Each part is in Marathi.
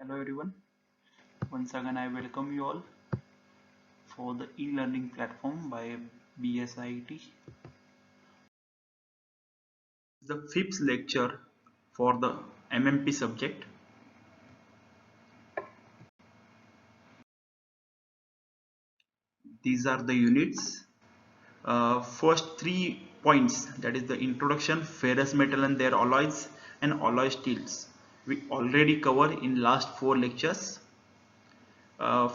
Hello everyone. Once again I welcome you all for the e-learning platform by BSIT. The fifth lecture for the MMP subject. These are the units. First 3 points, that is the introduction, ferrous metal and their alloys, and alloy steels. We already covered in last 4 lectures.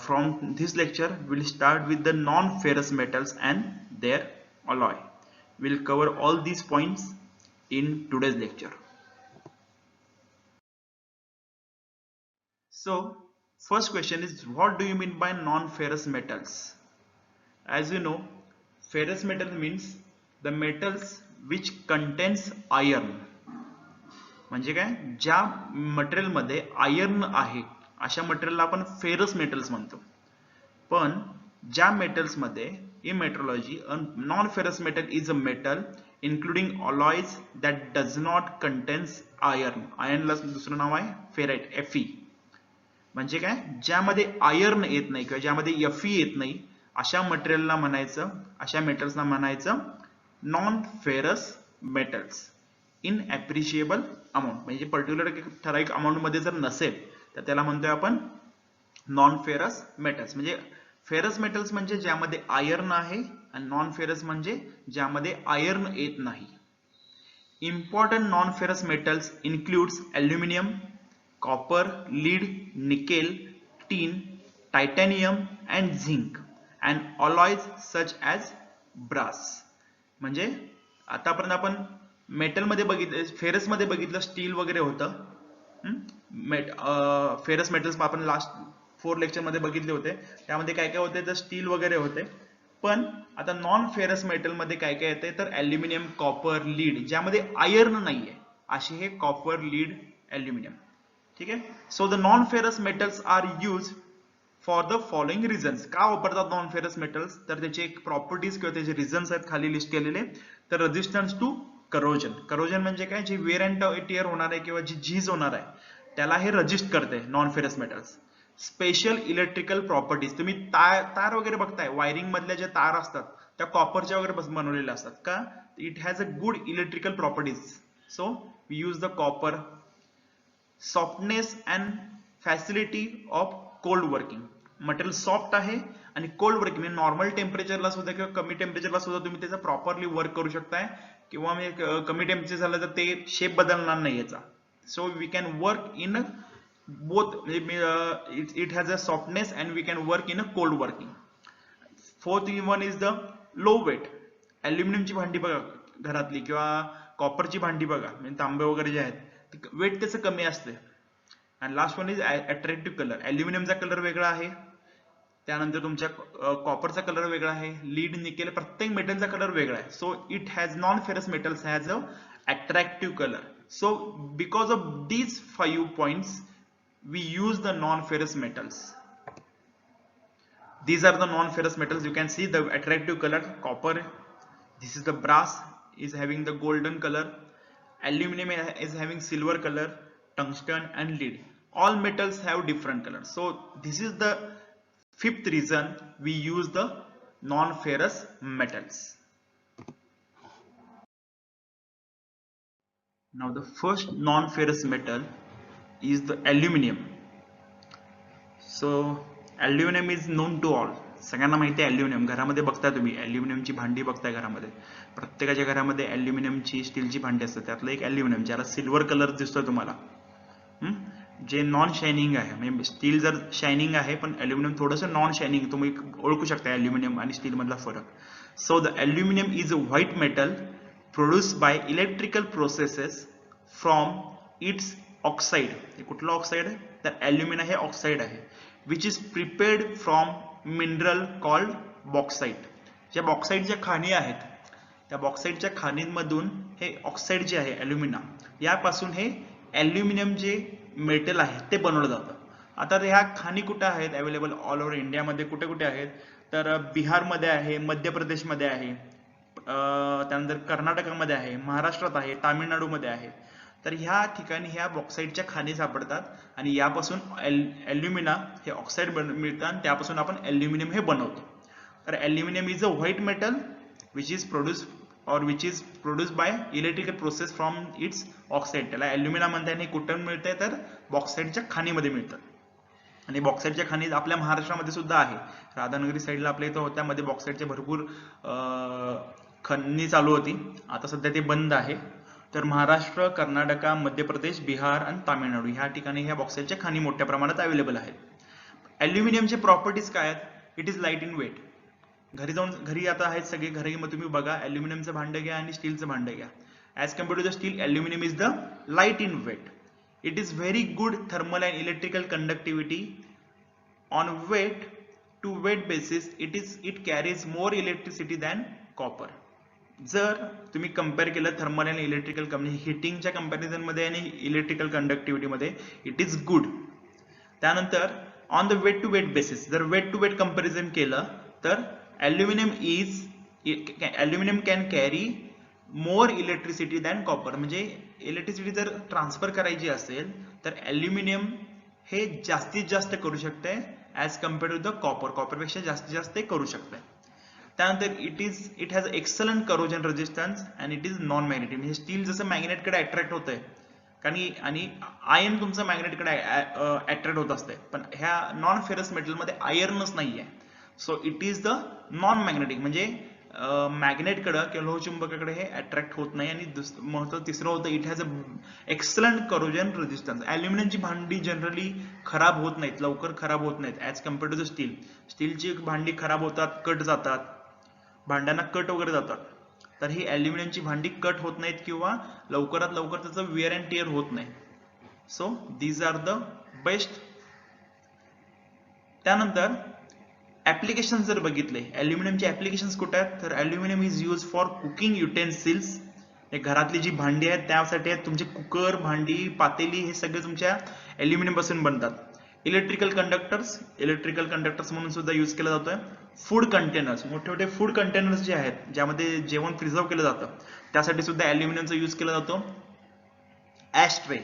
From this lecture we'll start with the non-ferrous metals and their alloy. We'll cover all these points in today's lecture. So first question is, what do you mean by non-ferrous metals? As you know, ferrous metal means the metals which contains iron. म्हणजे काय, ज्या मटेरियल मध्ये आयर्न आहे अशा मटेरियलला आपण फेरस मेटल्स म्हणतो. पण ज्या मेटल्स मध्ये in metrology a non-ferrous metal is a metal including alloys that does not contains iron. आयर्नला दुसरं नाव आहे फेराइट, Fe. म्हणजे काय, ज्यामध्ये आयर्न येत नाही किंवा ज्यामध्ये Fe येत नाही अशा मटेरियलला म्हणायचं, अशा मेटल्सला म्हणायचं non ferrous metals in appreciable amount. म्हणजे पर्टिक्युलर ठराविक अमाऊंट मध्ये जर नसेल तर त्याला म्हणतोय आपण नॉन फेरस मेटल्स. म्हणजे फेरस मेटल्स म्हणजे ज्यामध्ये आयर्न आहे आणि नॉन फेरस म्हणजे ज्यामध्ये आयर्न येत नाही. Important non ferrous metals includes aluminium, copper, lead, nickel, tin, titanium and zinc and alloys such as brass. म्हणजे आतापर्यंत आपण मेटल मध्ये बघितलं, फेरस मध्ये बघितलं स्टील वगैरे होतं. फेरस मेटल्स आपण लास्ट 4 लेक्चर मध्ये बघितले होते. त्यामध्ये काय काय होते तर स्टील वगैरे होते. पण आता नॉन फेरस मेटल मध्ये काय काय येते तर ॲल्युमिनियम, कॉपर, लीड, ज्यामध्ये आयर्न नाहीये असे हे कॉपर, लीड, ॲल्युमिनियम. ठीक आहे. So the non ferrous metals are use for the following reasons. का वापरतात नॉन फेरस मेटल्स तर त्याचे एक प्रॉपर्टीज किंवा त्याचे रिझन्स आहेत खाली लिस्ट केलेले. तर रेजिस्टन्स टू करोजन. करोजन म्हणजे काय, जे वेअर अँड टिअर होणार आहे किंवा जी झीज होणार आहे त्याला हे रजिस्ट करते non ferrous metals. Special electrical properties. तुम्ही तार वगैरे बघताय, वायरिंग मधल्या ज्या तार असतात त्या कॉपरच्या वगैरे बनवलेल्या असतात. का, it has a good electrical properties. So we use the copper. Softness and facility of cold working. Material soft आहे आणि कोल्ड वर्किंग म्हणजे नॉर्मल टेम्परेचरला सुद्धा किंवा कमी टेम्परेचरला सुद्धा तुम्ही त्याचा प्रॉपरली वर्क करू शकताय. किंवा कमी टेम्परेचर झालं तर ते शेप बदलणार नाही याचा. So we can work in both. It has a softness and we can work in a cold working. Fourth one is the low weight. ॲल्युमिनियमची भांडी बघा घरातली किंवा कॉपरची भांडी बघा, म्हणजे तांबे वगैरे जे आहेत वेट त्याचं कमी असते. आणि last one is attractive colour. ॲल्युमिनियमचा कलर वेगळा आहे, त्यानंतर तुमच्या कॉपरचा कलर वेगळा आहे, लीड, निकेल, प्रत्येक मेटलचा कलर वेगळा आहे. So it has non ferrous metals has a attractive colour. So because of these 5 points we use the non-ferrous metals. These are the non-ferrous metals. You can see the attractive color copper. This is the brass, is having the golden color. Aluminum is having silver color, tungsten and lead. All metals have different colors. So this is the fifth reason we use the non-ferrous metals. Now the first non-ferrous metal is the aluminum. So aluminum is known to all. सगळ्यांना माहिती आहे ॲल्युमिनियम. घरामध्ये बघताय तुम्ही ॲल्युमिनियमची भांडी बघताय घरामध्ये. प्रत्येकाच्या घरामध्ये ॲल्युमिनियमची स्टीलची भांडी असतात. त्यातलं एक ॲल्युमिनियम ज्याला सिल्वर कलर दिसतोय तुम्हाला, जे नॉन शायनिंग आहे. म्हणजे स्टील जर शायनिंग आहे पण ॲल्युमिनियम थोडंसं नॉन शायनिंग, तुम्ही ओळखू शकता ॲल्युमिनियम आणि स्टील मधला फरक. So the aluminium is a white metal produced by electrical processes from its oxide. हे कुठलं ऑक्साइड आहे तर ॲल्युमिना हे ऑक्साइड आहे. Which is prepared from mineral called bauxite. ज्या बॉक्साइटच्या खाणी आहेत त्या बॉक्साइटच्या खाणींमधून हे ऑक्साइड जे आहे ॲल्युमिना, यापासून हे ॲल्युमिनियम जे मेटल आहे ते बनवलं जातं. आता ह्या खाणी कुठे आहेत अवेलेबल ऑल ओव्हर इंडियामध्ये? कुठे कुठे आहेत तर बिहारमध्ये आहे, मध्य प्रदेशमध्ये आहे, त्यानंतर कर्नाटकामध्ये आहे, महाराष्ट्रात आहे, तामिळनाडूमध्ये आहे. तर ह्या ठिकाणी ह्या बॉक्साईटच्या खाणी सापडतात आणि यापासून ॲल्युमिना हे ऑक्साईड मिळतं आणि त्यापासून आपण ॲल्युमिनियम हे बनवतो. तर aluminium is a white metal which is produce by electrical process from its oxide. त्याला ॲल्युमिना म्हणतात आणि कुठून मिळतंय तर बॉक्साईटच्या खाणीमध्ये मिळतात. आणि बॉक्साईटच्या खाणी आपल्या महाराष्ट्रामध्ये सुद्धा आहे. राधानगरी साईडला आपल्या इथं होत्या मध्ये बॉक्साईटचे भरपूर खणी चालू होती. आता सध्या ते बंद आहे. तर महाराष्ट्र, कर्नाटक, मध्य प्रदेश, बिहार आणि तामिळनाडू ह्या ठिकाणी ह्या बॉक्साईटच्या खाणी मोठ्या प्रमाणात अवेलेबल आहेत. ॲल्युमिनियमचे प्रॉपर्टीज काय आहेत? It is light in weight. घरी आता आहेत सगळे, घरी मग तुम्ही बघा ॲल्युमिनियमचं भांडं घ्या आणि स्टीलचं भांडं घ्या. As compared to the steel, aluminium is the light in weight. It is very good thermal and electrical conductivity. On weight to weight basis, it carries more electricity than copper. जर तुम्ही कंपेअर केलं थर्मल आणि इलेक्ट्रिकल हिटिंगच्या कंपॅरिझन मध्ये आणि इलेक्ट्रिकल कंडक्टिव्हिटी मध्ये इट इज गुड. त्यानंतर on the weight to weight basis जर वेट टू वेट कंपॅरिझन केलं तर aluminium can carry more electricity than copper. म्हणजे इलेक्ट्रिसिटी जर ट्रान्सफर करायची असेल तर ॲल्युमिनियम हे जास्तीत जास्त करू शकते as compared to the copper. कॉपरपेक्षा जास्तीत जास्त ते करू शकते. त्यानंतर it has excellent corrosion resistance and it is non magnetic. म्हणजे स्टील जसं मॅग्नेटकडे अट्रॅक्ट होतंय आणि आयर्न तुमचं मॅग्नेटकडे अट्रॅक्ट होत असते, पण ह्या नॉन फेरस मेटलमध्ये आयर्नच नाहीये. So it is the non magnetic. म्हणजे मॅग्नेटकडे किंवा लोहचुंबकाकडे हे अट्रॅक्ट होत नाही. आणि महत्व तिसरं होतं it has a excellent corrosion resistance. ॲल्युमिनियमची भांडी जनरली खराब होत नाहीत, लवकर खराब होत नाहीत as compared to the steel. स्टीलची भांडी खराब होतात, कट जातात, भांड्यांना कट वगैरे जातात. तर ही ॲल्युमिनियमची भांडी कट होत नाहीत किंवा लवकरात लवकर त्याचं विअर अँड टिअर होत नाही. So these are the best. त्यानंतर ऍप्लिकेशन जर बघितले ॲल्युमिनियमचे ऍप्लिकेशन्स कुठे आहेत तर aluminium is use for cooking utensils. घरातली जी भांडी आहेत त्यासाठी आहेत. तुमचे कुकर, भांडी, पातेली हे सगळे तुमच्या ॲल्युमिनियम पासून बनतात. इलेक्ट्रिकल कंडक्टर्स म्हणून सुद्धा यूज केला जातोय. फूड कंटेनर्स, मोठे मोठे फूड कंटेनर्स जे आहेत ज्यामध्ये जेवण प्रिझर्व केलं जातं त्यासाठी सुद्धा ॲल्युमिनियमचा यूज केला जातो. ॲश ट्रे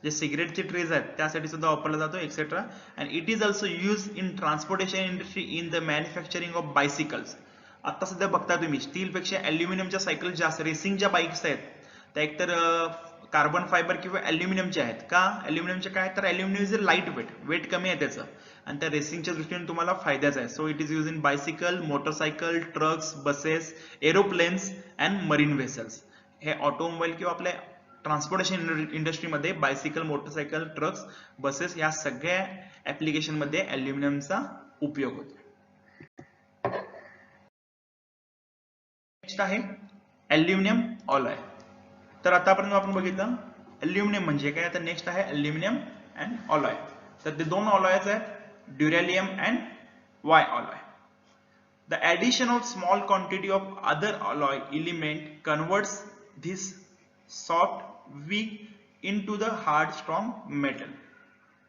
जे सिगरेटचे ट्रेज आहेत त्यासाठी सुद्धा वापरला जातो etcetera. And it is also use in transportation industry in the manufacturing of बायसिकल्स. आता सध्या बघता तुम्ही स्टीलपेक्षा ॲल्युमिनियमच्या सायकल जास्त, रेसिंगच्या बाईक्स आहेत त्या एकतर कार्बन फायबर किंवा ॲल्युमिनियमच्या आहेत. का ॲल्युमिनियमच्या काय तर aluminium is a light weight कमी आहे त्याचं आणि त्या रेसिंगच्या दृष्टीने तुम्हाला फायद्याच आहे. So it is use in bicycle, motorcycle, trucks, buses, aeroplanes and marine vessels. हे ऑटोमोबाईल किंवा आपल्या ट्रान्सपोर्टेशन इंडस्ट्रीमध्ये बायसिकल, मोटरसायकल, ट्रक्स, बसेस या सगळ्या ऍप्लिकेशन मध्ये ॲल्युमिनियमचा उपयोग होतो. नेक्स्ट आहे ॲल्युमिनियम ऑलॉय. तर आतापर्यंत आपण बघितलं ॲल्युमिनियम म्हणजे काय. आता नेक्स्ट आहे ॲल्युमिनियम अँड ऑलॉय. तर ते दोन ऑलॉयज आहेत, duralumin and Y alloy. The addition of small quantity of other alloy element converts this soft weak into the hard strong metal.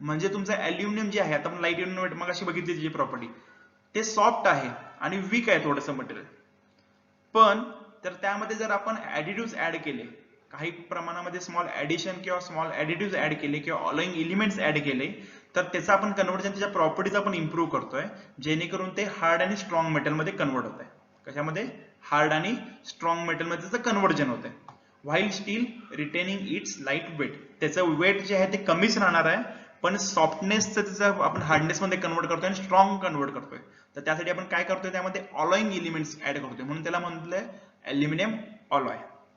म्हणजे तुमचं ॲल्युमिनियम जे आहे, आता आपण लाईट इन वेट मगाशी बघितली त्याची प्रॉपर्टी, ते सॉफ्ट आहे आणि वीक आहे थोडंसं मटेरियल. पण तर त्यामध्ये जर आपण ऍडिटिव्ह ऍड केले, काही प्रमाणामध्ये स्मॉल ऍडिशन किंवा स्मॉल ऍडिटिव्ह ऍड केले किंवा ऑलॉइंग एलिमेंट्स ऍड केले तर त्याचा आपण कन्वर्जन, त्याच्या प्रॉपर्टीज आपण इम्प्रूव्ह करतोय जेणेकरून ते हार्ड आणि स्ट्रॉंग मेटल मध्ये कन्वर्ट होत आहे. कशामध्ये? हार्ड आणि स्ट्रॉंग मेटल मध्ये त्याचं कन्वर्जन होत आहे. While steel retaining its light weight. त्याचं वेट जे आहे ते कमीच राहणार आहे पण सॉफ्टनेस त्याचं आपण हार्डनेस मध्ये कन्वर्ट करतोय आणि स्ट्रॉंग कन्वर्ट करतोय. तर त्यासाठी आपण काय करतोय, त्यामध्ये ऑलॉइंग एलिमेंट्स ऍड करतोय, म्हणून त्याला म्हटलंय ॲल्युमिनियम ऑलॉय.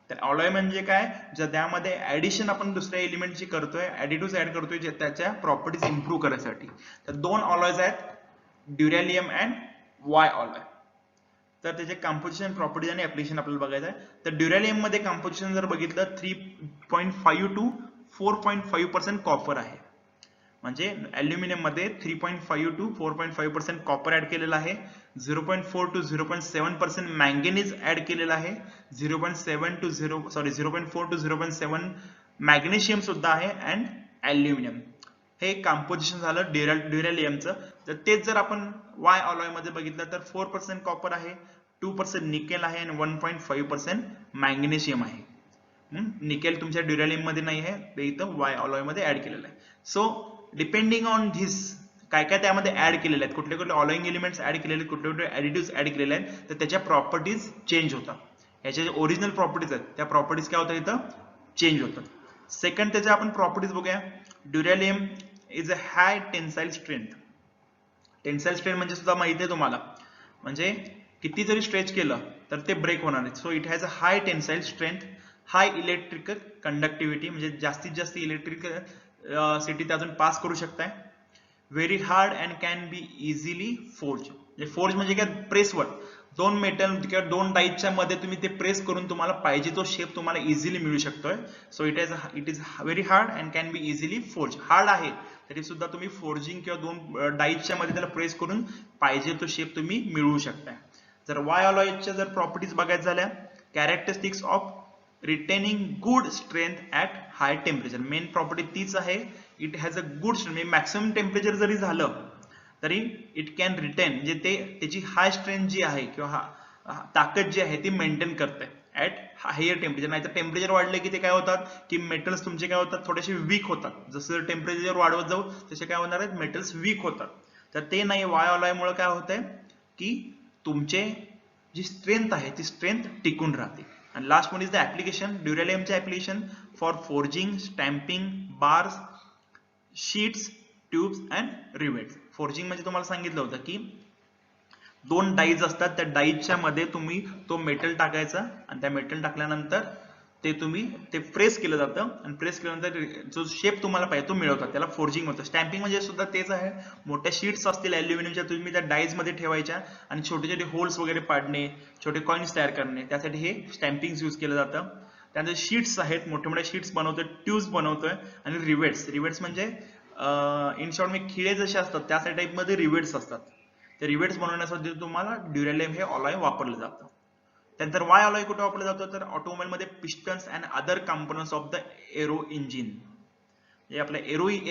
तर ऑलॉय म्हणजे काय, जर त्यामध्ये ऍडिशन आपण दुसऱ्या एलिमेंटची करतोय, ऍडिटिव्ह ऍड करतोय जे त्याच्या प्रॉपर्टीज इम्प्रूव्ह करण्यासाठी. तर दोन ऑलॉयज आहेत, ड्युरॅलियम अँड वाय ऑलॉय. तर त्याचे कंपोजिशन, प्रॉपर्टीज आणि ऍप्लिकेशन आपल्याला बघायचं आहे. तर ड्युरॅलियम मध्ये कंपोजिशन जर बघितलं 3.5 to 4.5% कॉपर आहे. म्हणजे ॲल्युमिनियम मध्ये 3.5 to 4.5% कॉपर ऍड केलेला आहे, 0.4 to 0.7% मॅंगनीज ऍड केलेला आहे, 0.4 to 0.7 मॅग्नेशियम सुद्धा आहे अँड ॲल्युमिनियम. हे कंपोजिशन झालं ड्युरॅलियमचं. तर तेच जर आपण वाय ऑलॉय मध्ये बघितलं तर 4% कॉपर आहे, 2% निकेल आहे आणि 1.5% मॅग्नेशियम आहे. निकेल तुमच्या ड्युरॅलियम मध्ये नाही आहे, ते इथं वाय अलॉय मध्ये ऍड केलेलं आहे. सो डिपेंडिंग ऑन धिस काय काय त्यामध्ये ऍड केलेले आहेत, कुठले कुठले अलॉइंग एलिमेंट्स ऍड केलेले आहेत, कुठले कुठले ऍडिटिव्स ऍड केलेले आहेत, तर त्याच्या प्रॉपर्टीज चेंज होतात. याच्या जे ओरिजिनल प्रॉपर्टीज आहेत त्या प्रॉपर्टीज काय होतात इथं चेंज होतात. सेकंड त्याच्या आपण प्रॉपर्टीज बघूया. Duralumin is a high tensile strength. Tensile strength म्हणजे सुद्धा माहिती आहे तुम्हाला, म्हणजे किती जरी स्ट्रेच केलं तर ते ब्रेक होणार नाही. So it has a high tensile strength, high electrical conductivity, म्हणजे जास्तीत जास्त इलेक्ट्रिकल सिटी अजून पास करू शकताय. Very hard and can be easily forge. Forge म्हणजे काय, प्रेसवर दोन मेटल किंवा दोन डाईच्या मध्ये तुम्ही ते प्रेस करून तुम्हाला पाहिजे तो शेप तुम्हाला इझिली मिळू शकतोय. So it is very hard and can be easily forge. Hard आहे तरी सुद्धा तुम्ही फोर्जिंग किंवा दोन डाईच्या मध्ये त्याला प्रेस करून पाहिजे तो शेप तुम्ही मिळवू शकताय. जर वाय अलॉयच्या जर प्रॉपर्टीज बघायच्या झाल्या, characteristics of retaining good strength at high temperature. Main property तीच आहे, it has a good strength. म्हणजे मॅक्सिमम टेम्परेचर जरी झालं तरी इट कॅन रिटेन, म्हणजे ते त्याची हाय स्ट्रेंथ जी आहे किंवा ताकद जी आहे ती मेंटेन करते ऍट हायर टेम्परेचर. नाही तर टेम्परेचर वाढले की ते काय होतात की मेटल्स तुमचे काय होतात, थोडेसे वीक होतात. जसं टेम्परेचर वाढवत जाऊ तसे काय होणार आहेत, मेटल्स वीक होतात. तर ते नाही, वाय अलॉयमुळे काय होतंय की तुमचे जी स्ट्रेंथ आहे ती स्ट्रेंथ टिकून राहते. आणि last one is the application. ड्युरॅलियमचे application for forging, stamping, bars, sheets, tubes and rivets. Forging म्हणजे तुम्हाला सांगितलं होतं की दोन डाईज असतात, त्या डाईजच्या मध्ये तुम्ही तो मेटल टाकायचा आणि त्या मेटल टाकल्यानंतर ते तुम्ही ते प्रेस केलं जातं आणि प्रेस केल्यानंतर जो शेप तुम्हाला पाहिजे तो मिळवतात, त्याला फोर्जिंग होतं. स्टॅम्पिंग म्हणजे सुद्धा तेच आहे. मोठ्या शीट्स असतील अल्युमिनियमच्या, तुम्ही त्या डाईज मध्ये ठेवायच्या आणि छोटे छोटे होल्स वगैरे पाडणे, छोटे कॉइन्स तयार करणे, त्यासाठी हे स्टॅम्पिंग यूज केलं जातं. त्यानंतर शीट्स आहेत, मोठे मोठे शीट्स बनवतोय, ट्यूब्स बनवतोय. आणि रिवेट्स, रिवेट्स म्हणजे इन शॉर्ट मी खिळे जसे असतात त्या टाईप मध्ये रिवेट्स असतात. ते रिवेट्स बनवण्यासाठी तुम्हाला ड्युरॅलियम हे अलॉय वापरलं जातं. त्यानंतर वाय अलॉय कुठे वापरलं जातं, तर ऑटोमोबाईल मध्ये pistons and other components of the arrow engine. हे आपल्या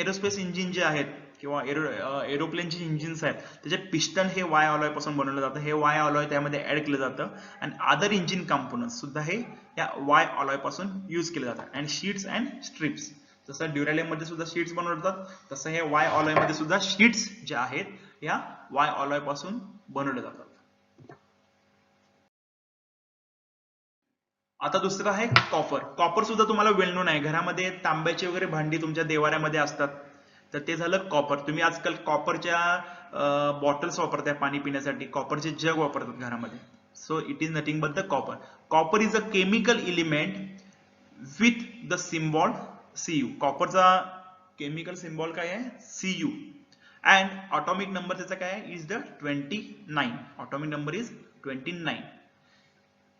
एरोस्पेस इंजिन जे आहेत किंवा एरोप्लेनचे इंजिन्स आहेत त्याचे पिस्टन हे वाय अलॉय पासून बनवलं जातं. हे वाय अलॉय त्यामध्ये ऍड केलं जातं आणि अदर इंजिन कंपोनंट्स सुद्धा हे या वाय अलॉय पासून यूज केले जातात. अँड शीट्स अँड स्ट्रिप्स, जसं ड्युरॅलियम मध्ये सुद्धा शीट्स बनवतात तसं हे वाय अलॉय मध्ये सुद्धा शीट्स ज्या आहेत या वाय अलॉय पासून बनवल्या जातात. आता दुसरं आहे कॉपर. कॉपर सुद्धा तुम्हाला वेल नोन आहे, घरामध्ये तांब्याची वगैरे भांडी तुमच्या देवाऱ्यामध्ये असतात, तर ते झालं कॉपर. तुम्ही आजकाल कॉपरच्या बॉटल्स वापरताय पाणी पिण्यासाठी, कॉपरचे जग वापरतात घरामध्ये. So it is nothing but the copper. Copper is a chemical element with the symbol Cu. कॉपरचा केमिकल सिम्बॉल काय आहे, Cu. अँड ऑटोमिक नंबर त्याचा काय आहे, is the 29. Atomic number is 29.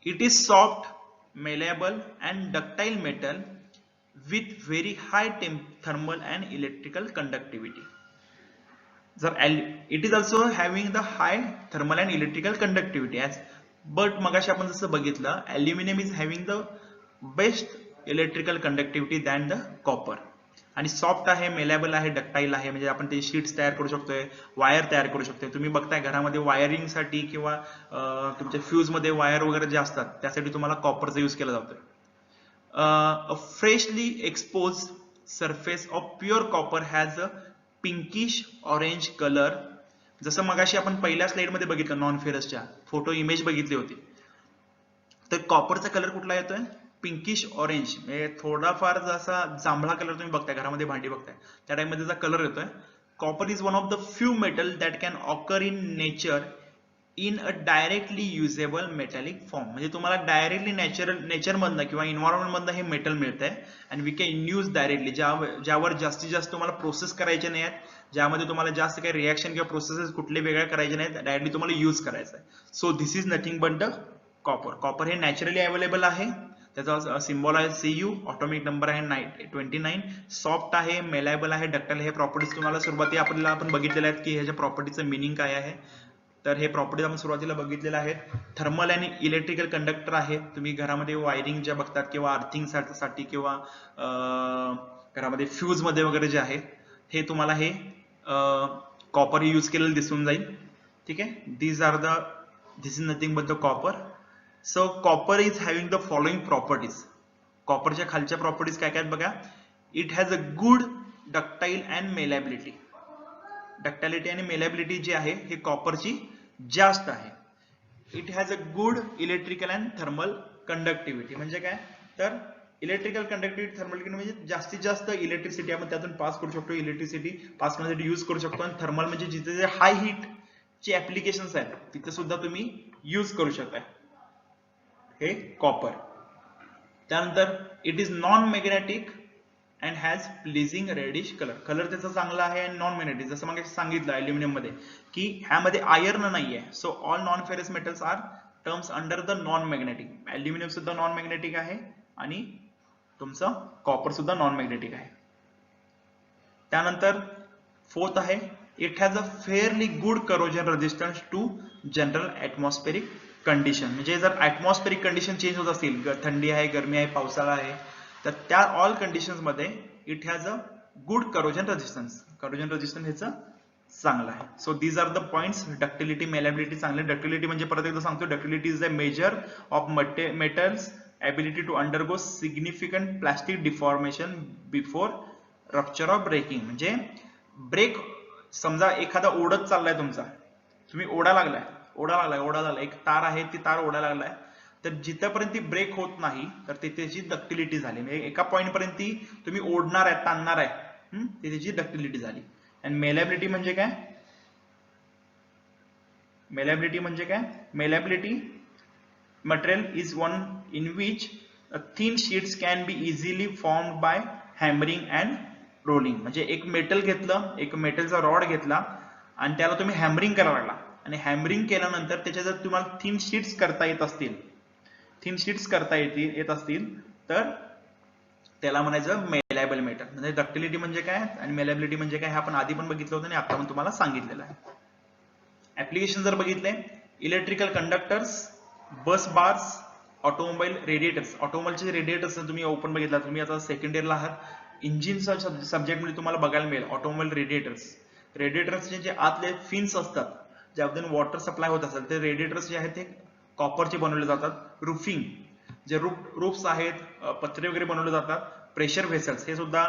It is soft, malleable and ductile metal with very high thermal and electrical conductivity. It is also having the high thermal and electrical conductivity as, but मगाशी आपण जसं बघितलं, aluminum is having the best electrical conductivity than the copper. आणि सॉफ्ट आहे, मेलेबल आहे, डक्टाईल आहे, म्हणजे आपण ते शीट्स तयार करू शकतोय, वायर तयार करू शकतोय. तुम्ही बघताय घरामध्ये वायरिंग साठी किंवा तुमच्या फ्यूज मध्ये वायर वगैरे जे असतात त्यासाठी तुम्हाला कॉपरचा यूज केला जातोय. A freshly expose surface of pure copper has a pinkish orange colour. जसं मगाशी आपण पहिल्या स्लाइड मध्ये बघितलं नॉन फेरसच्या फोटो इमेज बघितली होती, तर कॉपरचा कलर कुठला येतोय, पिंकिश ऑरेंज, म्हणजे थोडाफार जसा जांभळा कलर तुम्ही बघताय घरामध्ये भांडी बघताय त्या टाइम मध्ये त्याचा कलर येतोय. Copper is one of the few metal that can occur in nature in a directly usable metallic form. म्हणजे तुम्हाला डायरेक्टली नेचर मधनं किंवा इन्व्हायरमेंट मधनं हे मेटल मिळतंय आणि वी कॅन यूज डायरेक्टली, ज्यावर जास्तीत जास्त तुम्हाला प्रोसेस करायचे नाही आहेत, ज्यामध्ये तुम्हाला जास्त काही रिएक्शन किंवा प्रोसेसेस कुठले वेगळ्या करायचे नाहीत, डायरेक्टली तुम्हाला यूज करायचं आहे. So this is nothing but the copper. Copper हे नॅचरली अवेलेबल आहे, त्याचा सिम्बॉल आहे Cu, ऑटोमिक नंबर आहे 29, सॉफ्ट आहे, मेलेबल आहे, डक्टाईल. हे प्रॉपर्टीज तुम्हाला सुरुवातीला आपण बघितलेल्या आहेत की ह्याच्या प्रॉपर्टीचं मिनिंग काय आहे. तर हे प्रॉपर्टीज आपण सुरुवातीला बघितलेल्या आहेत. थर्मल आणि इलेक्ट्रिकल कंडक्टर आहे. तुम्ही घरामध्ये वायरिंग ज्या बघतात किंवा अर्थिंग साठी किंवा घरामध्ये फ्यूज मध्ये वगैरे जे आहे हे तुम्हाला हे कॉपर यूज केलेलं दिसून जाईल. ठीक आहे, this is nothing but the copper. So copper is having the following properties. कॉपरच्या खालच्या प्रॉपर्टीज काय काय आहेत बघा. It has a good ductile and malleability. Ductility आणि मेलॅबिलिटी जी आहे हे कॉपरची जास्त आहे. It has a good electrical and thermal conductivity. म्हणजे काय तर इलेक्ट्रिकल कंडक्टिव्हिटी थर्मल म्हणजे जास्तीत जास्त इलेक्ट्रिसिटी आपण त्यातून पास करू शकतो, इलेक्ट्रिसिटी पास करण्यासाठी यूज करू शकतो. आणि थर्मल म्हणजे जिथे जे हाय हीट चे ऍप्लिकेशन्स आहेत तिथे सुद्धा तुम्ही यूज करू शकता हे कॉपर. त्यानंतर it is non magnetic and has pleasing reddish colour. Colour त्याचा चांगला आहे आणि नॉन मॅग्नेटिक. जसं मग सांगितलं अल्युमिनियम मध्ये की ह्यामध्ये आयर्न नाहीये. So all non ferrous metals are terms under the non magnetic. Aluminium सुद्धा नॉन मॅग्नेटिक आहे आणि तुमचं कॉपर सुद्धा नॉन मॅग्नेटिक आहे. त्यानंतर फोर्थ आहे it has a fairly good corrosion resistance to general atmospheric condition. म्हणजे जर ऍटमॉस्फेरिक कंडिशन चेंज होत असतील, थंडी आहे, गरमी आहे, पावसाळा आहे, तर त्या ऑल कंडिशन्स मध्ये it has a good corrosion resistance. Corrosion resistance ह्याचं चांगलं आहे. So these are the points. Ductility, malleability चांगले. डक्टिलिटी म्हणजे परत एकदा सांगतो, ductility is a measure of metals ability to undergo significant plastic deformation before rupture or breaking. म्हणजे ब्रेक, समजा एखादा ओढत चाललाय तुमचा, तुम्ही ओढा लागलाय, एक तार आहे ती तार ओढा लागलाय, तर जिथपर्यंत ती ब्रेक होत नाही तर त्याची डक्टिलिटी झाली. म्हणजे एका पॉइंट पर्यंत ती तुम्ही ओढणार आहे, ताणणार आहे, त्याची डक्टिलिटी झाली. आणि मेलॅबिलिटी म्हणजे काय? मेलॅबिलिटी material is one in which thin sheets can be easily formed by hammering and rolling. म्हणजे एक मेटल घेतलं, एक मेटलचा रॉड घेतला आणि त्याला तुम्ही हॅमरिंग करायला लागला, आणि हॅमरिंग केल्यानंतर त्याच्या जर तुम्हाला थिन शीट्स करता येत असतील तर त्याला म्हणायचं मेलॅबल मेटल. म्हणजे डक्टिलिटी म्हणजे काय आणि मेलॅबिलिटी म्हणजे काय हे आपण आधी पण बघितलं होतं आणि आता पण तुम्हाला सांगितलेलं आहे. ऍप्लिकेशन जर बघितले, इलेक्ट्रिकल कंडक्टर्स, बस बार्स, ऑटोमोबाईल रेडिएटर्स. ऑटोमोबाईलचे रेडिएटर्स तुम्ही ओपन बघितला, तुम्ही आता सेकंड इयरला आहात, इंजिनचा सब्जेक्ट मध्ये तुम्हाला बघायला मिळेल ऑटोमोबाईल रेडिएटर्सचे जे आतले फिन्स असतात ज्यातून वॉटर सप्लाय होत असेल, ते रेडिएटर्स जे आहेत ते कॉपरचे बनवले जातात. रुफिंग, जे रूफ्स आहेत, पत्रे वगैरे बनवले जातात. प्रेशर व्हेसल्स, हे सुद्धा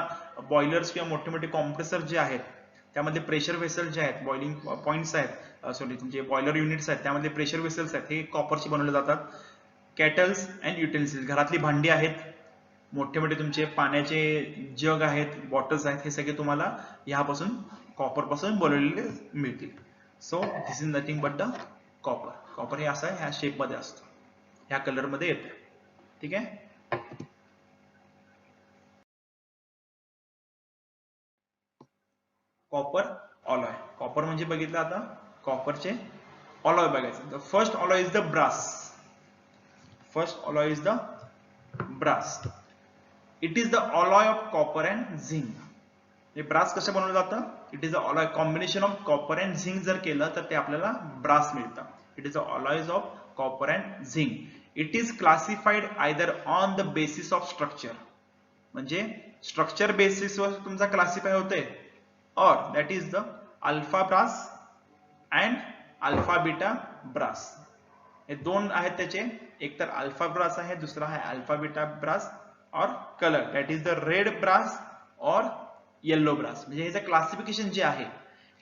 बॉयलर्स किंवा मोठे मोठे कॉम्प्रेसर जे आहेत त्यामध्ये प्रेशर व्हेसल जे आहेत, बॉइलिंग पॉइंट्स आहेत, सॉरी तुमचे बॉयलर युनिट्स आहेत, त्यामध्ये प्रेशर व्हेसल्स आहेत, हे कॉपरचे बनवले जातात. कॅटल्स अँड युटेन्सिल्स, घरातली भांडी आहेत, मोठे मोठे तुमचे पाण्याचे जग आहेत, बॉटल्स आहेत, हे सगळे तुम्हाला ह्यापासून कॉपर पासून बनवलेले मिळतील. So this is nothing but the copper. Copper हे असं ह्या शेप मध्ये असतं, ह्या कलर मध्ये येतं. ठीक आहे. Copper alloy. कॉपर म्हणजे बघितलं आता, कॉपरचे ऑलॉय बघायचं. The first alloy is the brass. It is the alloy of copper and zinc. हे ब्रास कसं बनवलं जातं? It is a alloy combination of copper and zinc जर केलं तर ते आपल्याला ब्रास मिळतं. It is a alloys of copper and zinc. It is classified either on the basis of structure, म्हणजे स्ट्रक्चर बेसिसवर तुमचा क्लासिफाय होतंय, or that is the alpha brass and alpha beta brass. हे दोन आहेत त्याचे, एक तर अल्फा ब्रास आहे, दुसरा आहे अल्फा बीटा ब्रास, और colour that is the red brass और येलो ब्रास. म्हणजे ह्याचं क्लासिफिकेशन जे आहे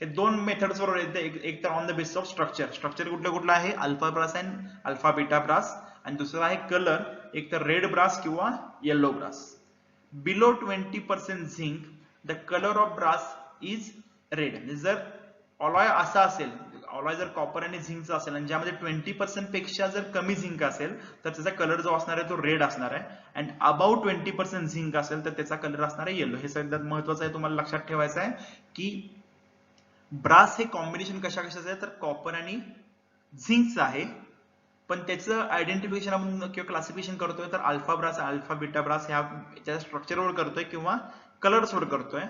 हे दोन मेथड्स वर येते. एक तर on the basis of structure, structure कुठलं आहे, alpha brass and alpha beta brass, आणि दुसरा आहे कलर, एक तर रेड ब्रास किंवा yellow brass. Below 20% zinc the colour of brass is red. म्हणजे जर ऑलॉय असा असेल, ऑलॉय जर कॉपर आणि झिंकचा असेल आणि ज्यामध्ये 20% पेक्षा जर कमी झिंक असेल तर त्याचा कलर जो असणार आहे तो रेड असणार आहे, आणि अबाउट 20% झिंक असेल तर त्याचा कलर असणार आहे येलो. हे सगळ्यात महत्वाचं आहे, तुम्हाला लक्षात ठेवायचं आहे की ब्रास हे कॉम्बिनेशन कशाचं आहे तर कॉपर आणि झिंकचं आहे, पण त्याचं आयडेंटिफिकेशन आपण किंवा क्लासिफिकेशन करतोय तर alpha brass, alpha beta brass ह्या स्ट्रक्चरवर करतोय किंवा कलर्सवर करतोय.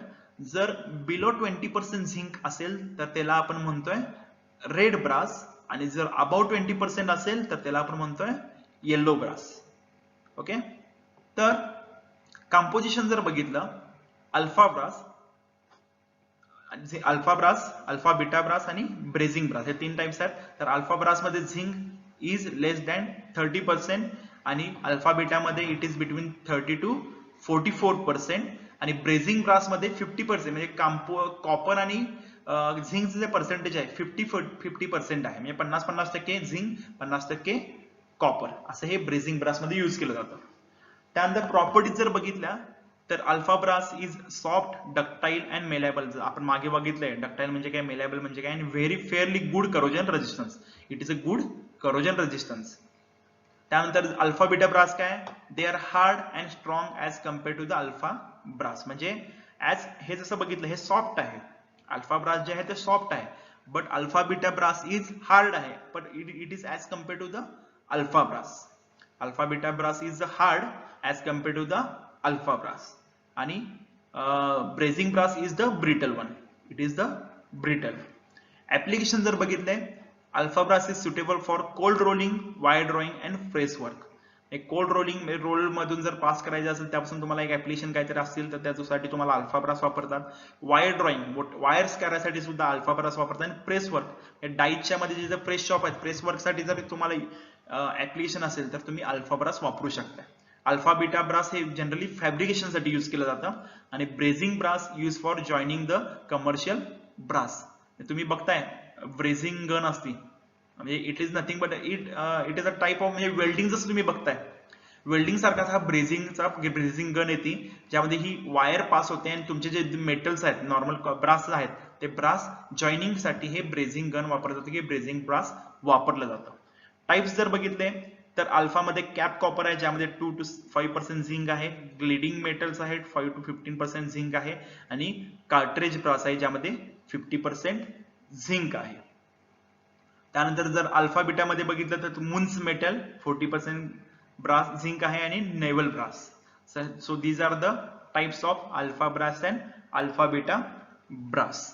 जर बिलो 20% झिंक असेल तर त्याला आपण म्हणतोय रेड ब्रास, आणि जर अबाउट 20% असेल तर त्याला आपण म्हणतोय येलो ब्रास. ओके. तर कंपोजिशन जर बघितलं, alpha brass, alpha beta brass आणि ब्रेझिंग ब्रास हे तीन टाइप्स आहेत. तर अल्फा ब्रास मध्ये झिंक इज लेस दॅन 30%, आणि अल्फा बीटा मध्ये इट इज बिटवीन 30 to 44%, आणि ब्रेझिंग ब्रास मध्ये 50%, म्हणजे कॉपर आणि झिंकचे जे पर्सेंटेज आहे 50-50% आहे, म्हणजे 50-50% झिंक 50% कॉपर, असं हे ब्रेझिंग ब्रास मध्ये युज केलं जातं. त्यानंतर प्रॉपर्टीज जर बघितल्या तर alpha brass is soft, ductile and malleable. आपण मागे बघितलंय डक्टाईल म्हणजे काय, मेलेबल म्हणजे काय, आणि very fairly good corrosion resistance. It is a good corrosion resistance. त्यानंतर अल्फा बीटा ब्रास काय, they are hard and strong as compare to the alpha brass. म्हणजे ऍज हे जसं बघितलं हे सॉफ्ट आहे, अल्फा ब्रास जे आहे ते सॉफ्ट आहे, but alpha beta brass is hard आहे, but it is as compare to the alpha brass. Alpha beta brass is hard as compare to the alpha brass. आणि brazing brass is the brittle one, it is the brittle. Application जर बघितले, alpha brass is suitable for cold rolling, wire drawing and fresh work. एक कोल्ड रोलिंग रोल मधून जर पास करायचं असेल त्यापासून तुम्हाला एक ऍप्लिकेशन काहीतरी असतील तर त्याच्यासाठी तुम्हाला अल्फा ब्रास वापरतात. वायर ड्रॉइंग, वायर्स करायसाठी सुद्धा अल्फा ब्रास वापरतात. आणि प्रेस वर्क, डाईटच्या मध्ये जे प्रेस शॉप आहेत, प्रेस वर्क साठी जर तुम्हाला ऍप्लिकेशन असेल तर तुम्ही अल्फा ब्रास वापरू शकता. अल्फा बीटा ब्रास हे जनरली फॅब्रिकेशन साठी युज केलं जातं, आणि brazing brass use for joining the commercial brass. तुम्ही बघताय ब्रेझिंग गन असती, म्हणजे it is nothing but it is a type of, म्हणजे वेल्डिंग जसं तुम्ही बघताय वेल्डिंग सारखाच हा ब्रेझिंग गन येते, ज्यामध्ये ही वायर पास होते आणि तुमचे जे मेटल्स आहेत, नॉर्मल ब्रास आहेत, ते ब्रास जॉईनिंग साठी हे ब्रेझिंग गन वापरलं जातं, की ब्रेझिंग ब्रास वापरलं जातं. टाइप्स जर बघितले तर अल्फा मध्ये कॅप कॉपर आहे, ज्यामध्ये 2 to 5% झिंक आहे, ग्लिडिंग मेटल्स आहेत 5 to 15% झिंक आहे, आणि कार्ट्रेज ब्रास आहे ज्यामध्ये 50% झिंक आहे. त्यानंतर जर अल्फा बीटा मध्ये बघितलं तर मुन्स मेटल 40% ब्रास झिंक आहे, आणि naval brass. So these are the types of alpha brass and alpha beta brass.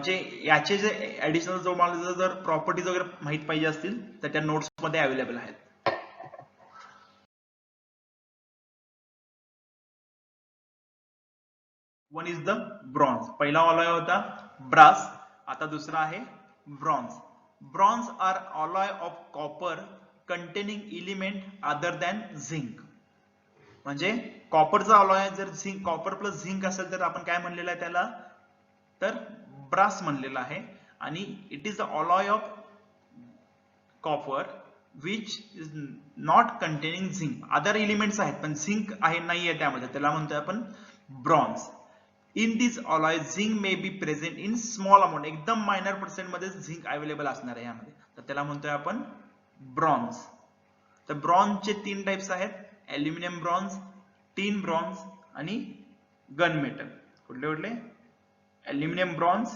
जे याचे जे ऍडिशनल जो मला जर प्रॉपर्टीज वगैरे माहित पाहिजे असतील तर त्या नोट्स मध्ये अवेलेबल आहेत. One is the bronze. पहिला ऑलॉय होता ब्रास, आता दुसरा आहे bronze. Bronze are alloy of copper containing element other than zinc. म्हणजे कॉपरचा ऑलॉय जर झिंक, कॉपर प्लस झिंक असेल तर आपण काय म्हणलेलं आहे त्याला, तर ब्रास म्हणलेला आहे. आणि it is the alloy of copper which is not containing zinc. Other elements आहेत पण झिंक आहे नाहीये त्यामध्ये, त्याला म्हणतोय आपण bronze. In this alloy zinc may be present in small amount, एकदम मायनर पर्सेंट मध्ये झिंक अवेलेबल असणार आहे यामध्ये, तर त्याला म्हणतोय आपण ब्रॉन्झ. तर ब्रॉन्झचे 3 टाइप्स आहेत, अल्युमिनियम ब्रॉन्झ, टीन ब्रॉन्झ आणि गन मेटल. कुठले कुठले, aluminium bronze,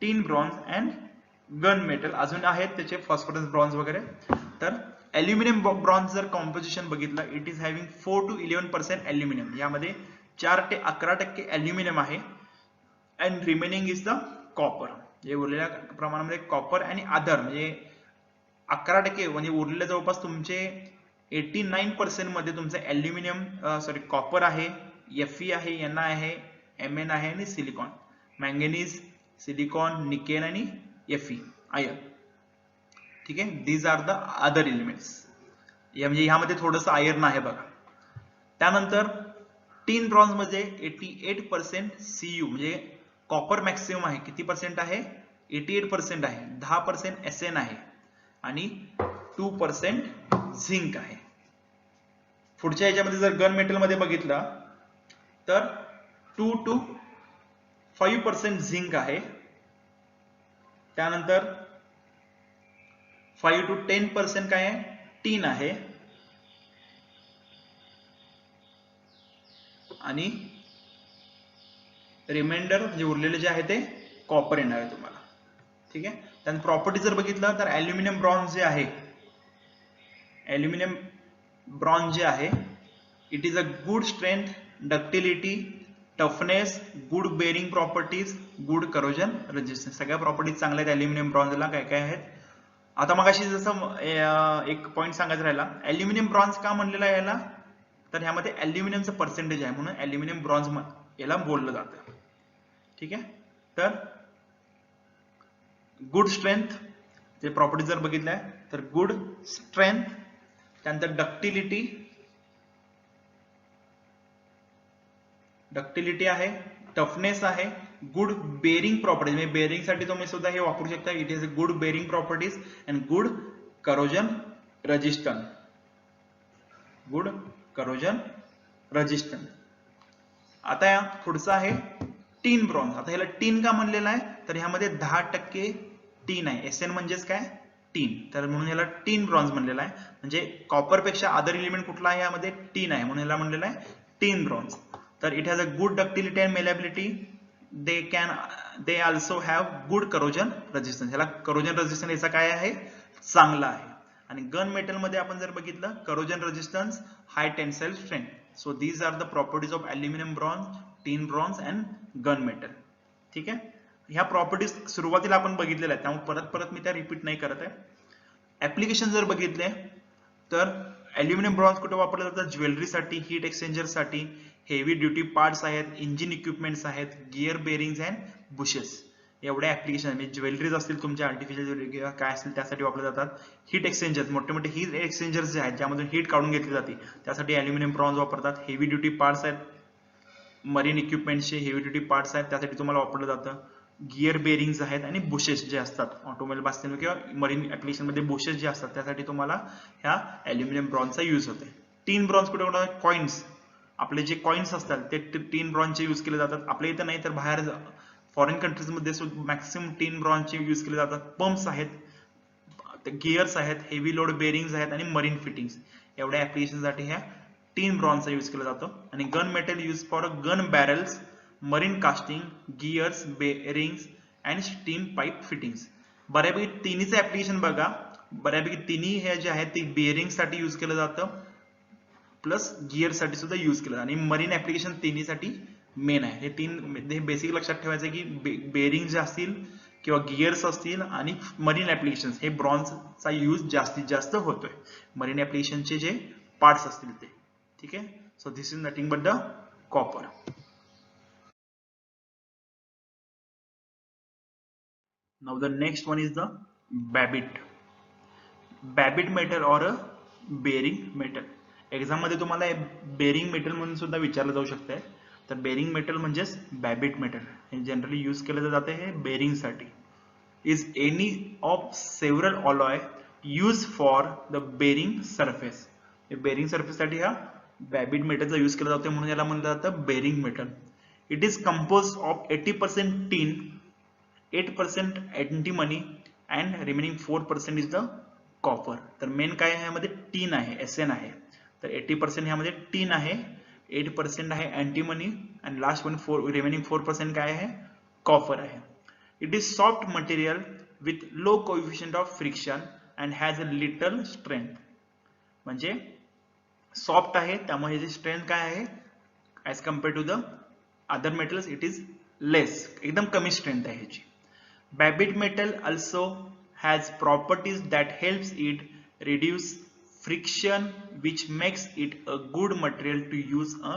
tin bronze and gun metal. अजून आहेत त्याचे फॉस्फरस ब्रॉन्झ वगैरे. तर अल्युमिनियम ब्रॉन्झ जर कॉम्पोजिशन बघितलं, it is having 4 to 11% aluminium, यामध्ये 4 ते 11% अल्युमिनियम आहे, and remaining is the copper. जे उरलेल्या प्रमाणामध्ये कॉपर आणि अदर म्हणजे 11%, म्हणजे उरलेल्या जवळपास तुमचे 89% मध्ये तुमचे अल्युमिनियम कॉपर आहे, Fe आहे, Na आहे, Mn आहे आणि सिलिकॉन, मॅंगनीज, सिलिकॉन, निकेल आणि Fe आयर्न. ठीक आहे, these are the other elements. म्हणजे ह्यामध्ये थोडंसं आयर्न आहे बघा. त्यानंतर टीन ब्रॉन्झ मध्ये 88% Cu, म्हणजे कॉपर मॅक्सिमम आहे, किती पर्सेंट आहे, 88% आहे, 10% Sn आहे, आणि 2% झिंक आहे. पुढच्या ह्याच्यामध्ये जर गन मेटल मध्ये बघितलं तर 2 to 5% झिंक आहे, त्यानंतर 5 to 10% काय आहे, टीन आहे, आणि रिमाइंडर म्हणजे उरलेले जे आहे ते कॉपर येणार आहे तुम्हाला. ठीक आहे. त्यानंतर प्रॉपर्टी जर बघितलं तर अल्युमिनियम ब्रॉन्झ जे आहे, अल्युमिनियम ब्रॉन्झ जे आहे, it is a good strength, ductility, toughness, good bearing properties, good corrosion resistance. सगळ्या प्रॉपर्टीज चांगल्या आहेत अल्युमिनियम ब्रॉन्झला. काय काय आहेत आता मगाशी जसं एक पॉईंट सांगायचं राहिला, अल्युमिनियम ब्रॉन्झ का म्हणलेला आहे याला, तर ह्यामध्ये अल्युमिनियमचं पर्सेंटेज आहे म्हणून अल्युमिनियम ब्रॉन्झ याला बोललं जातं. ठीक आहे. तर गुड स्ट्रेंथ, ते प्रॉपर्टी जर बघितल्या तर गुड स्ट्रेंथ, त्यानंतर डक्टिलिटी आहे, टफनेस आहे, गुड बेरिंग प्रॉपर्टीज, म्हणजे बेरिंग साठी तुम्ही सुद्धा हे वापरू शकता. It is a good bearing properties and good corrosion resistance. Good corrosion resistance. आता या पुढचं आहे टीन ब्रॉन्झ. आता ह्याला टीन का म्हणलेलं आहे, तर ह्यामध्ये 10% टीन आहे. एसएन म्हणजेच काय, टीन. तर म्हणून याला टीन ब्रॉन्झ म्हणलेला आहे. म्हणजे कॉपर पेक्षा अदर एलिमेंट कुठला आहे, यामध्ये टीन आहे, म्हणून याला म्हणलेलं आहे टीन ब्रॉन्झ. तर it has a good ductility and malleability. They also have good corrosion resistance. ह्याला करोजन रेजिस्टन्स याचा काय आहे, चांगला आहे. आणि गन मेटल मध्ये आपण जर बघितलं, corrosion resistance, high tensile strength. So these are the properties of aluminium bronze, tin bronze and gun metal. ठीक आहे. ह्या प्रॉपर्टीज सुरुवातीला आपण बघितलेल्या आहेत, त्यामुळे परत मी त्या रिपीट नाही करत आहे. ऍप्लिकेशन जर बघितले तर अल्युमिनियम ब्रॉन्झ कुठे वापरलं जातं, ज्वेलरीसाठी, हीट एक्सचेंजर साठी, हेवी ड्युटी पार्ट्स आहेत, इंजिन इक्विपमेंट्स आहेत, गिअर बेरिंग्स अँड बुशेस. एवढ्या ऍप्लिकेशन म्हणजे ज्वेलरीज असतील तुमच्या, आर्टिफिशियल ज्वेलरी काय असतील त्यासाठी वापरले जातात. हीट एक्सचेंजर, मोठे मोठे हीट एक्सचेंजर्स जे आहेत ज्यामधून हीट काढून घेतली जाते, त्यासाठी अल्युमिनियम ब्रॉन्झ वापरतात. हेवी ड्युटी पार्ट्स आहेत, मरीन इक्विपमेंटचे हेवी ड्युटी पार्ट्स आहेत, त्यासाठी तुम्हाला वापरलं जातं. गिअर बेरिंग्स आहेत आणि बुशेस जे असतात ऑटोमोबाईल बास्केट किंवा मरीन ऍप्लिकेशन मध्ये बुशेस जे असतात त्यासाठी तुम्हाला ह्या अल्युमिनियम ब्रॉन्झचा यूज होते. टीन ब्रॉन्झ कुठे कुठे, कॉइन्स, आपले जे कॉइन्स असतात ते टीन ब्रॉन्झचे यूज केले जातात. आपल्या इथं नाही तर बाहेर फॉरेन कंट्रीज मध्ये मॅक्सिमम टीन ब्रॉन्झचे यूज केले जातात. पंप्स आहेत, गिअर्स आहेत, हेवी लोड बेरिंग्स आहेत आणि मरीन फिटिंग्स, एवढ्या ऍप्लिकेशन साठी ह्या टीन ब्रॉन्झचा यूज केला जातो. आणि gun metal use for gun barrels, marine casting, gears, bearings and steam pipe fittings. बऱ्यापैकी तिन्हीचं ऍप्लिकेशन बघा, बऱ्यापैकी तिन्ही हे जे आहेत ते बेरिंग साठी यूज केलं जातं, प्लस गिअर साठी सुद्धा यूज केलं जातं. आणि मरीन ऍप्लिकेशन तिन्हीसाठी मेन आहे. हे तीन हे बेसिक लक्षात ठेवायचं की बेरिंग जे असतील किंवा गिअर्स असतील आणि मरीन ऍप्लिकेशन, हे ब्रॉन्झचा यूज जास्तीत जास्त होतोय, मरीन ऍप्लिकेशनचे जे पार्ट्स असतील ते. ठीक आहे. So this is nothing but the copper. Now the next one is the babbitt. Babbitt metal or a bearing metal. Exam मध्ये तुम्हाला बेरिंग मेटल म्हणून सुद्धा विचारलं जाऊ शकते. तर बेरिंग मेटल म्हणजेच बॅबिट मेटल, हे जनरली यूज केलं जाते हे बेरिंग साठी. Is any of several alloy use for the bearing surface. Bearing surface साठी हा बॅबिट मेटलचा यूज केला जातो, म्हणून याला म्हणलं जातं bearing metal. It is compose of 80% tin, 8% antimony and remaining 4% is the copper. तर मेन काय आहे, ह्यामध्ये टीन आहे, एसएन आहे. तर 80% ह्यामध्ये टीन आहे, 8% आहे अँटीमनी आणि लास्ट वन रिमेनिंग 4% काय आहे, कॉपर आहे. It is soft material with low coefficient of friction and has a little strength. म्हणजे सॉफ्ट आहे, त्यामुळे ह्याची स्ट्रेंथ काय आहे, as compare to the other metals it is less, एकदम कमी स्ट्रेंथ आहे ह्याची. Babbitt metal also has properties that helps it reduce friction, which makes it a good material to use a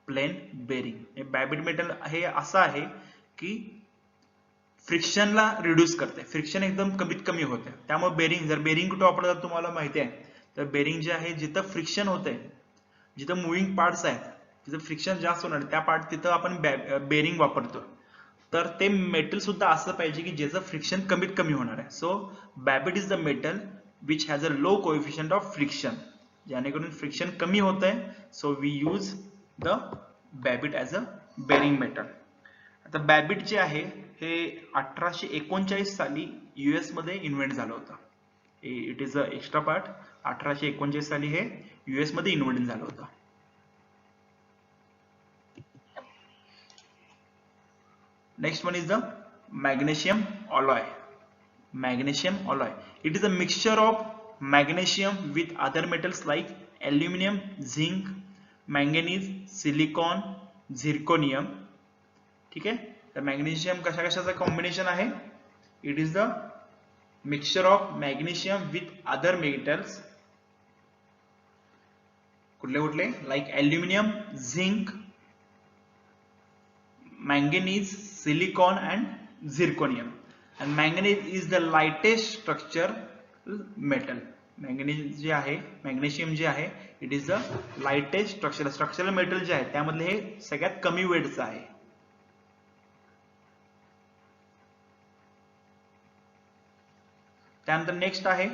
plain bearing. Babbitt metal हे असं आहे की फ्रिक्शनला रिड्यूस करते, फ्रिक्शन एकदम कमीत कमी होते. त्यामुळे बेरिंग, जर बेरिंग कुठे वापरलं जातं तुम्हाला माहिती आहे, तर बेरिंग जे आहे जिथं फ्रिक्शन होते, जिथं मुव्हिंग पार्ट्स आहेत, जिथं फ्रिक्शन जास्त होणार त्या पार्ट तिथं आपण बेरिंग वापरतो. तर ते मेटल सुद्धा असं पाहिजे की ज्याचं फ्रिक्शन कमीत कमी होणार आहे. So babbitt is the metal which has a low coefficient of friction, जेणेकरून फ्रिक्शन कमी होत आहे. So we use the babbitt as a bearing metal. आता बॅबिट जे आहे हे 1839 साली US मध्ये इन्व्हेंट झालं होतं. It is a extra part. 1839 साली हे US मध्ये इन्व्हेंट झालं होतं. Next one is the magnesium alloy. Magnesium alloy. It is a mixture of magnesium with other metals like aluminum, zinc, manganese, silicon, zirconium. ठीक आहे. तर मॅग्नेशियम कशा कशाचा कॉम्बिनेशन आहे. It is the mixture of magnesium with other metals. कुठले कुठले, like aluminium, zinc, manganese, silicon and zirconium. And manganese is the lightest structure metal. Magnesium जे आहे it is the lightest structural metal जे आहे त्यामधले हे सगळ्यात कमी वेटचं आहे. त्यानंतर नेक्स्ट आहे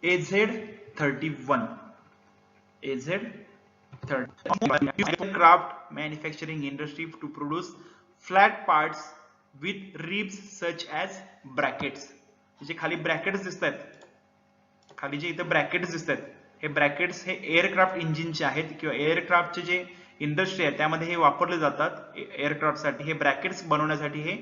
AZ31. Aircraft manufacturing industry to produce flat parts with ribs such as brackets. जे खाली ब्रॅकेट्स दिसत आहेत, खाली जे इथं ब्रॅकेट्स दिसत आहेत, हे ब्रॅकेट्स हे एअरक्राफ्ट इंजिनचे आहेत किंवा एअरक्राफ्टचे जे इंडस्ट्री आहे त्यामध्ये हे वापरले जातात एअरक्राफ्ट साठी. हे ब्रॅकेट्स बनवण्यासाठी हे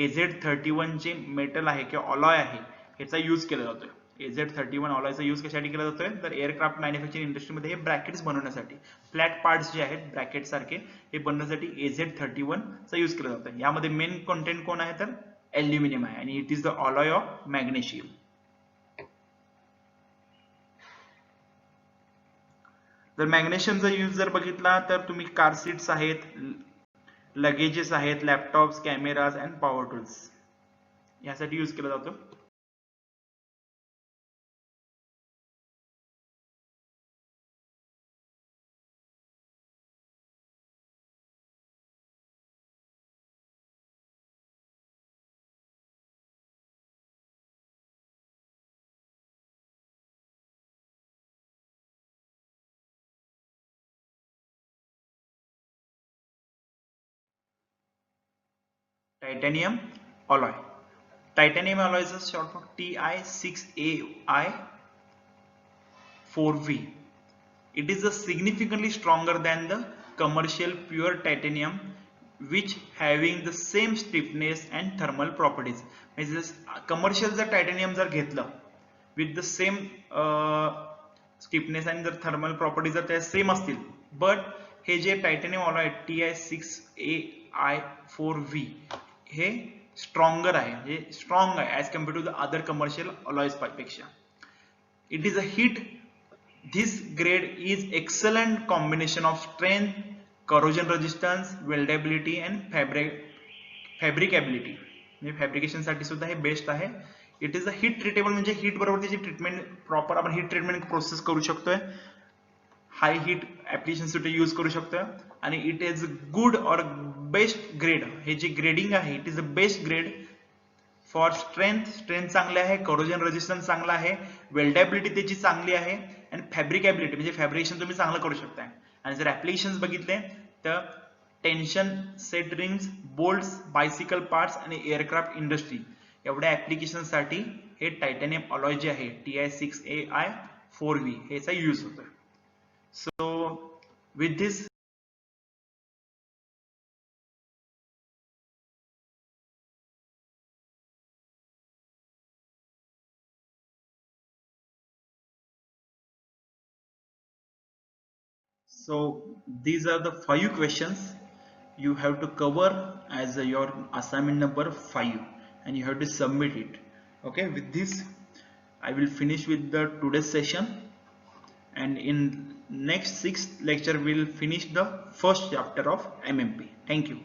AZ31 जे मेटल आहे किंवा ऑलॉय आहे ह्याचा यूज केला जातोय. AZ31 ऑलॉयचा यूज कशासाठी केला जातोय तर एअरक्राफ्ट मॅन्युफॅक्चरिंग इंडस्ट्रीमध्ये हे ब्रॅकेट्स बनवण्यासाठी, फ्लॅट पार्ट्स जे आहेत ब्रॅकेट सारखे हे बनवण्यासाठी AZ31 चा यूज केला जातोय. यामध्ये मेन कंटेंट कोण आहे तर ॲल्युमिनियम आहे आणि it is the alloy of magnesium. जर मॅग्नेशियमचा यूज जर बघितला तर तुम्ही कार सीट्स आहेत, लगेजेस आहेत, laptops, cameras and power tools यासाठी यूज केला जातो. Titanium alloy. Titanium alloy is short for Ti6Ai4V. It is significantly stronger than the commercial pure titanium, which having the same stiffness and thermal properties. म्हणजे commercial जर टायटॅनियम जर घेतलं with the same स्टिफनेस आणि जर थर्मल प्रॉपर्टीज जर त्या सेम असतील, बट हे जे टायटॅनियम अलॉय Ti6Ai4V हे स्ट्रॉंगर आहे, म्हणजे स्ट्रॉंग आहे as compare to the other commercial alloys पेक्षा. It is a hit. This grade is excellent combination of strength, corrosion resistance, weldability and fabricability. म्हणजे फॅब्रिकेशन साठी सुद्धा हे बेस्ट आहे. It is a hit treatable, म्हणजे हिट बरोबर त्याची ट्रीटमेंट प्रॉपर आपण हिट ट्रीटमेंट प्रोसेस करू शकतोय, हाय हिट ऍप्लिकेशन साठी यूज करू शकतोय. आणि इट इज गुड और बेस्ट ग्रेड. हे जे ग्रेडिंग आहे it is a best grade for strength चांगले आहे, करोजन रेजिस्टन्स चांगला आहे, वेल्डेबिलिटी त्याची चांगली आहे आणि फॅब्रिकेबिलिटी म्हणजे फॅब्रिकेशन तुम्ही चांगलं करू शकताय. आणि जर ऍप्लिकेशन्स बघितले तर tension set rings, bolts, bicycle parts आणि एअरक्राफ्ट इंडस्ट्री एवढ्या ऍप्लिकेशन साठी हे टायटॅनियम अलॉय जे आहे Ti6Ai4V ह्याचा यूज होतोय. So with this So these are the 5 questions you have to cover as your assignment number 5 and you have to submit it. Okay, with this I will finish with the today's session, and in next 6th lecture we will finish the first chapter of MMP. Thank you.